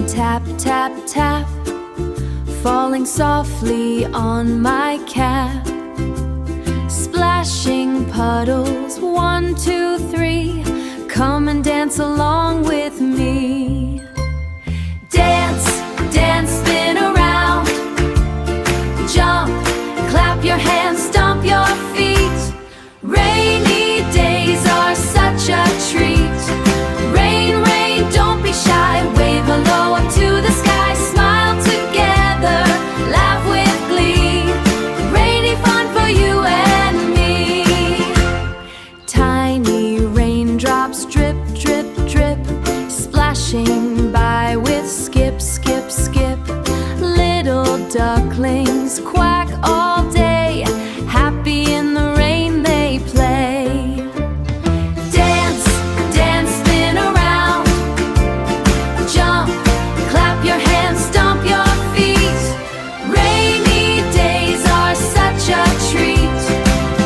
tap, tap, tap, falling softly on my cap. Splashing puddles, 1, 2, 3, come and dance along with me. Dance, dance, spin around, jump, clap your hands, stomp your feet. Rainy days are such a treat. Rain, rain, don't be shy, wave hello up to the sky. Smile together, laugh with glee. Rainy fun for you and me. Tiny raindrops drip, drip, drip, splashing by with skip, skip, skip. Little ducklings quack all day, happy in the rain they play. Dance, dance, spin around, jump, clap your hands, stomp your feet. Rainy days are such a treat.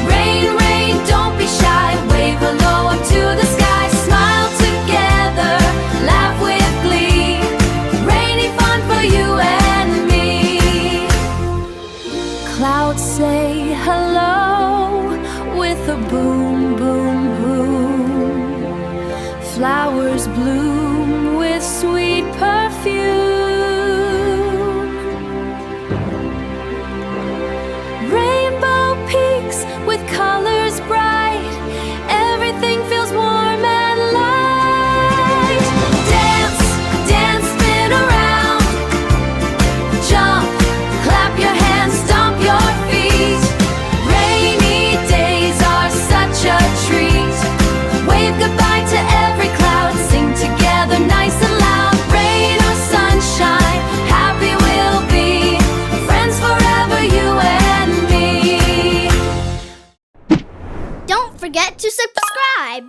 Rain, rain, don't be shy, wave hello up to the sky. Smile together, laugh with glee. Rainy fun for you and me. Clouds say hello with a boom, boom, boom. Flowers bloom with sweet perfume. Rainbow peaks with colors bright. Everything feels warm and light. Dance, dance, spin around, jump, clap your hands, stomp your feet. Rainy days are such a treat. Wave goodbye to every cloud, sing together nice and loud. Rain or sunshine, happy we'll be, friends forever, you and me. Don't forget to subscribe.